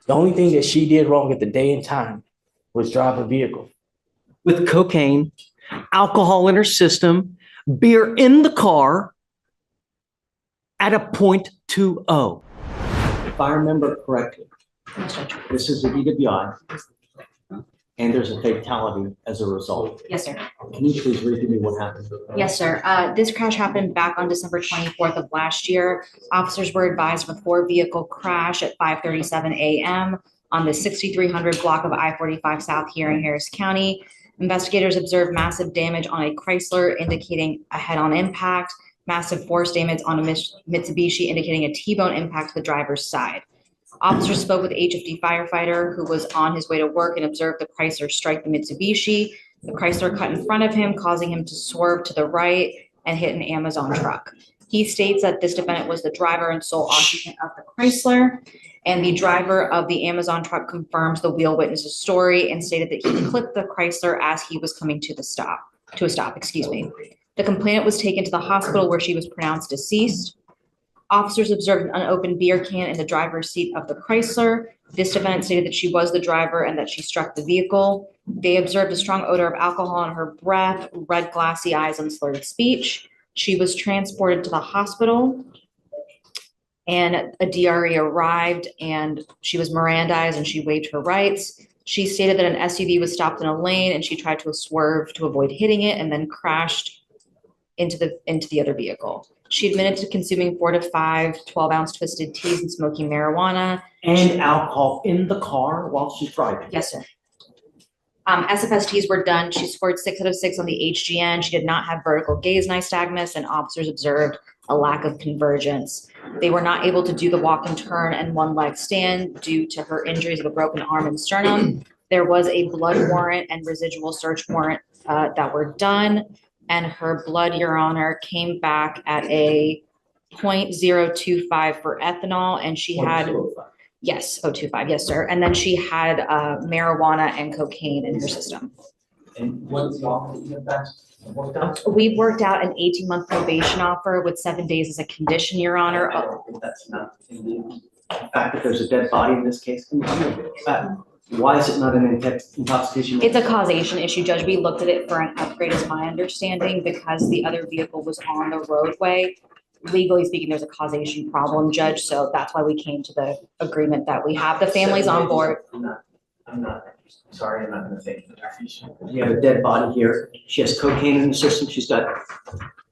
The only thing that she did wrong at the day and time was drive a vehicle. With cocaine, alcohol in her system, beer in the car at a .20. If I remember correctly, this is a DWI, and there's a fatality as a result. Yes, sir. Can you please read to me what happened? Yes, sir. This crash happened back on December 24th of last year. Officers were advised of a four-vehicle crash at 5:37 a.m. on the 6300 block of I-45 South here in Harris County. Investigators observed massive damage on a Chrysler, indicating a head-on impact, massive force damage on a Mitsubishi, indicating a T-bone impact to the driver's side. Officers spoke with a HFD firefighter who was on his way to work and observed the Chrysler strike the Mitsubishi. The Chrysler cut in front of him, causing him to swerve to the right and hit an Amazon truck. He states that this defendant was the driver and sole occupant of the Chrysler, and the driver of the Amazon truck confirms the wheel witness's story and stated that he clipped the Chrysler as he was coming to a stop. The complainant was taken to the hospital where she was pronounced deceased. Officers observed an unopened beer can in the driver's seat of the Chrysler. This defendant stated that she was the driver and that she struck the vehicle. They observed a strong odor of alcohol on her breath, red glassy eyes, and slurred speech. She was transported to the hospital, and a DRE arrived, and she was Mirandized and she waived her rights. She stated that an SUV was stopped in a lane and she tried to swerve to avoid hitting it and then crashed into the other vehicle. She admitted to consuming 4 to 5 12-ounce twisted teas and smoking marijuana. And alcohol in the car while she's driving? Yes, sir. SFSTs were done. She scored 6 out of 6 on the HGN. She did not have vertical gaze nystagmus, and officers observed a lack of convergence. They were not able to do the walk and turn and one leg stand due to her injuries of a broken arm and sternum. There was a blood warrant and residual search warrant that were done, and her blood, Your Honor, came back at a .025 for ethanol, and she had, yes, 0.25, yes, sir. And then she had marijuana and cocaine in her system. And what's the offer that you have worked out? We worked out an 18-month probation offer with 7 days as a condition, Your Honor. That's not in the fact that there's a dead body in this case. Why is it not an intoxication? It's a causation issue, Judge. We looked at it for an upgrade, is my understanding, because the other vehicle was on the roadway. Legally speaking, there's a causation problem, Judge, so that's why we came to the agreement that we have the families on board. I'm not sorry, I'm not going to say it. You have a dead body here. She has cocaine in the system. She's got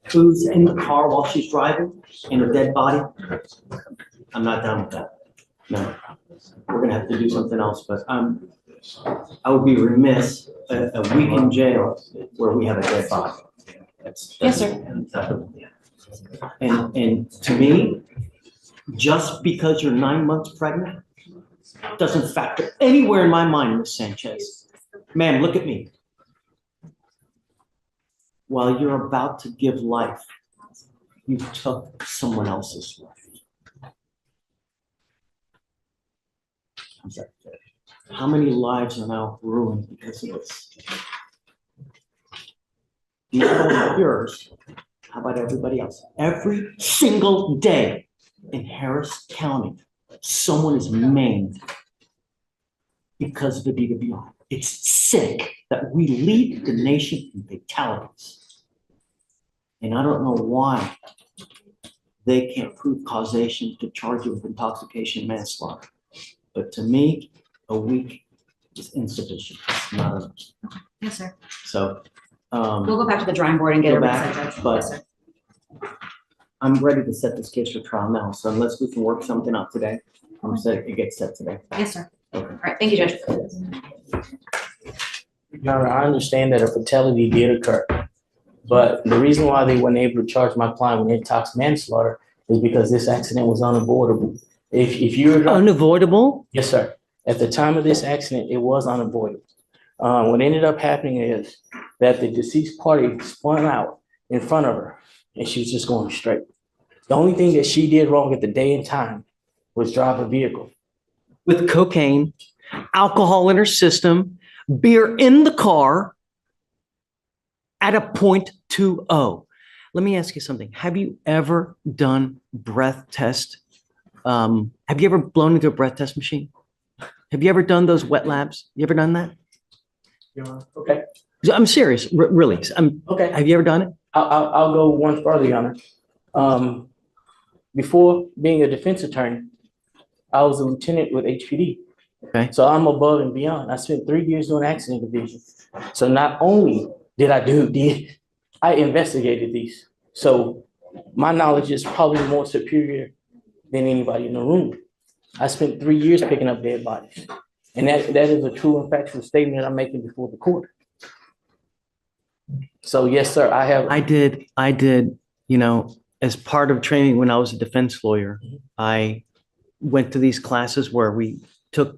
foods in the car while she's driving and a dead body. I'm not down with that. No, we're going to have to do something else, but I would be remiss a week in jail where we have a dead body. Yes, sir. And to me, just because you're 9 months pregnant doesn't factor anywhere in my mind, Ms. Sanchez. Ma'am, look at me. While you're about to give life, you took someone else's life. How many lives are now ruined because of this? Not only yours, how about everybody else? Every single day in Harris County, someone is maimed because of the DWI. It's sick that we lead the nation in fatalities. And I don't know why they can't prove causation to charge you with intoxication manslaughter. But to me, a week is insufficient. It's not enough. Yes, sir. So We'll go back to the drawing board and get go it back, reset, Judge. but Yes, sir. I'm ready to set this case for trial now. So unless we can work something out today, I'm saying it gets set today. Yes, sir. Okay. All right, thank you, Judge. Your Honor, I understand that a fatality did occur, but the reason why they weren't able to charge my client with intox manslaughter is because this accident was unavoidable. If you're Unavoidable? yes, sir. At the time of this accident, it was unavoidable. What ended up happening is that the deceased party spun out in front of her, and she was just going straight. The only thing that she did wrong at the day and time was drive a vehicle. With cocaine, alcohol in her system, beer in the car at a .20. Let me ask you something. Have you ever done breath test? Have you ever blown into a breath test machine? Have you ever done those wet labs? You ever done that? Okay, I'm serious, really. okay. Have you ever done it? I'll go one further, Your Honor. Before being a defense attorney, I was a lieutenant with HPD. Okay. So I'm above and beyond. I spent 3 years doing accident division. So not only did I investigated these. So my knowledge is probably more superior than anybody in the room. I spent 3 years picking up dead bodies. And that is a true and factual statement I'm making before the court. So yes, sir, I have. I did, as part of training when I was a defense lawyer, I went to these classes where we took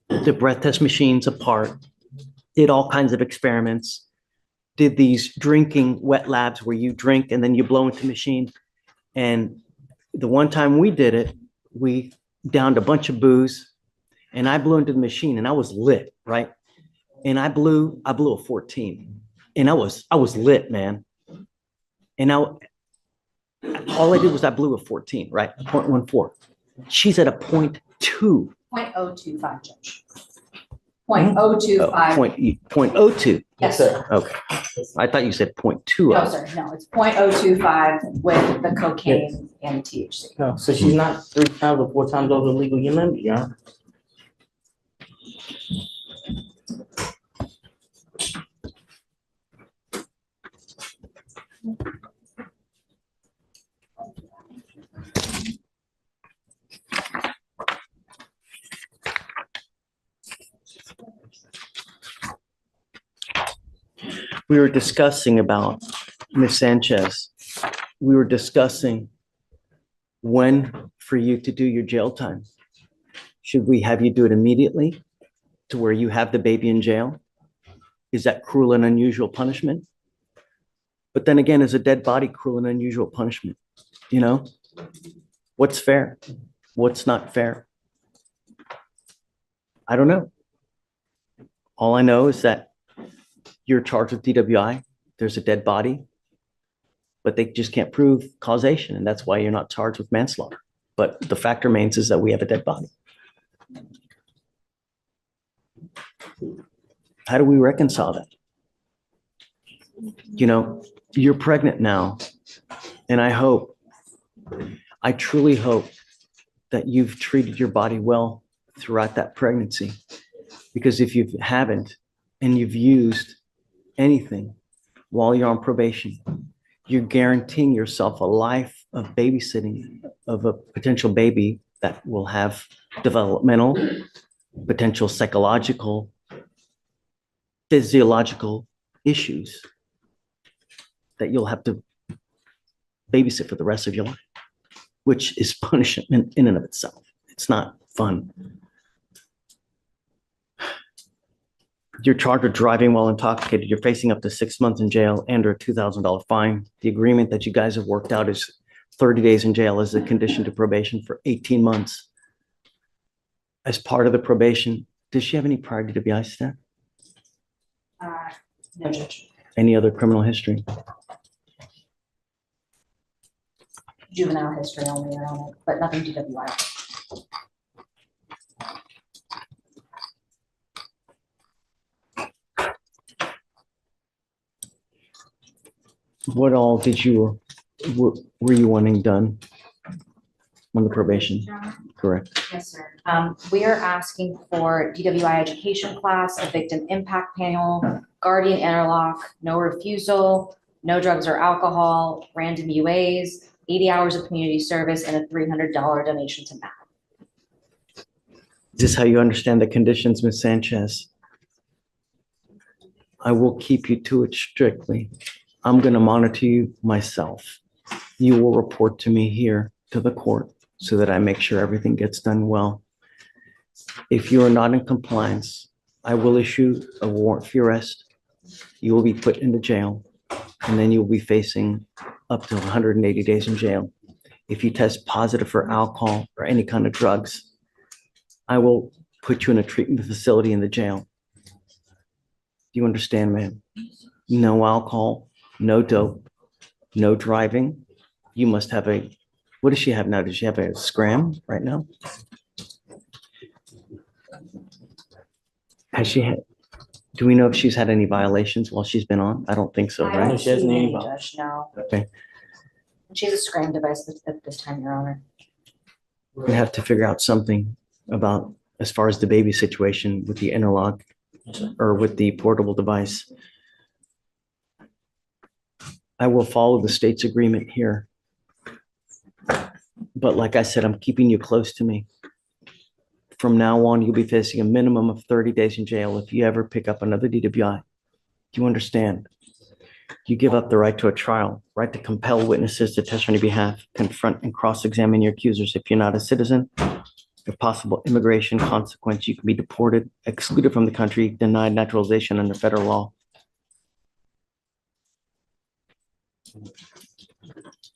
the breath test machines apart, did all kinds of experiments, did these drinking wet labs where you drink and then you blow into the machine. And the one time we did it, we downed a bunch of booze and I blew into the machine and I was lit, right? And I blew a 14 and I was lit, man. And all I did was I blew a 14, right? 0.14. She's at a 0.2. 0.025, Judge. 0.025. 0.02. Yes, sir. Okay. I thought you said 0.2. No, sir. No, it's 0.025 with the cocaine and THC. No, so she's not 3 times or 4 times over the legal limit, yeah. We were discussing about Ms. Sanchez. We were discussing when for you to do your jail time. Should we have you do it immediately to where you have the baby in jail? Is that cruel and unusual punishment? But then again, is a dead body cruel and unusual punishment? What's fair? What's not fair? I don't know. All I know is that you're charged with DWI. There's a dead body, but they just can't prove causation. And that's why you're not charged with manslaughter. But the fact remains is that we have a dead body. How do we reconcile that? You're pregnant now. And I truly hope that you've treated your body well throughout that pregnancy. Because if you haven't, and you've used anything while you're on probation, you're guaranteeing yourself a life of babysitting of a potential baby that will have developmental, potential psychological, physiological issues that you'll have to babysit for the rest of your life, which is punishment in and of itself. It's not fun. You're charged with driving while intoxicated. You're facing up to 6 months in jail and or a $2,000 fine. The agreement that you guys have worked out is 30 days in jail as a condition to probation for 18 months. As part of the probation, does she have any prior DWI staff? No, Judge. Any other criminal history? Juvenile history only, Your Honor, but nothing DWI. What all were you wanting done on the probation? Correct. Yes, sir. We are asking for DWI education class, a victim impact panel, guardian interlock, no refusal, no drugs or alcohol, random UAs, 80 hours of community service, and a $300 donation to MAP. Is this how you understand the conditions, Ms. Sanchez? I will keep you to it strictly. I'm going to monitor you myself. You will report to me here to the court so that I make sure everything gets done well. If you are not in compliance, I will issue a warrant for your arrest. You will be put into jail, and then you'll be facing up to 180 days in jail. If you test positive for alcohol or any kind of drugs, I will put you in a treatment facility in the jail. Do you understand, ma'am? No alcohol, no dope, no driving. You must have what does she have now? Does she have a scram right now? Has she had, do we know if she's had any violations while she's been on? I don't think so, I right? don't She hasn't see any, any Judge, no. Okay. She has a screen device at this time, Your Honor. We're gonna have to figure out something about, as far as the baby situation with the interlock Yes, sir. or with the portable device. I will follow the state's agreement here. But like I said, I'm keeping you close to me. From now on, you'll be facing a minimum of 30 days in jail if you ever pick up another DWI. Do you understand? You give up the right to a trial, right to compel witnesses to testify on your behalf, confront and cross-examine your accusers. If you're not a citizen, if possible immigration consequence, you can be deported, excluded from the country, denied naturalization under federal law.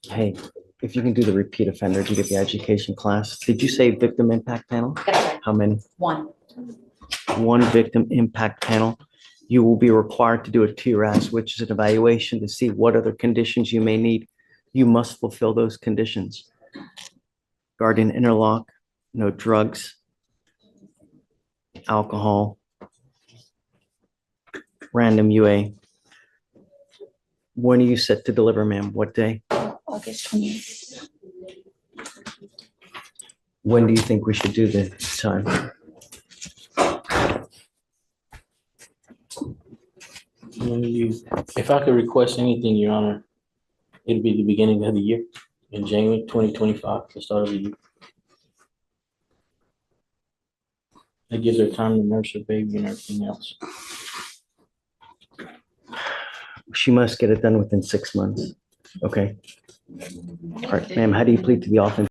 Hey, if you can do the repeat offender to get the education class. Did you say victim impact panel? Yes, sir. How many? One. One victim impact panel. You will be required to do a TRAS, which is an evaluation to see what other conditions you may need. You must fulfill those conditions. Guardian interlock, no drugs, alcohol, random UA. When are you set to deliver, ma'am? What day? August 28th. When do you think we should do the time? If I could request anything, Your Honor, it'd be the beginning of the year, in January 2025, the start of the year. That gives her time to nurse her baby and everything else. She must get it done within 6 months. Okay. All right, ma'am, how do you plead to the offense?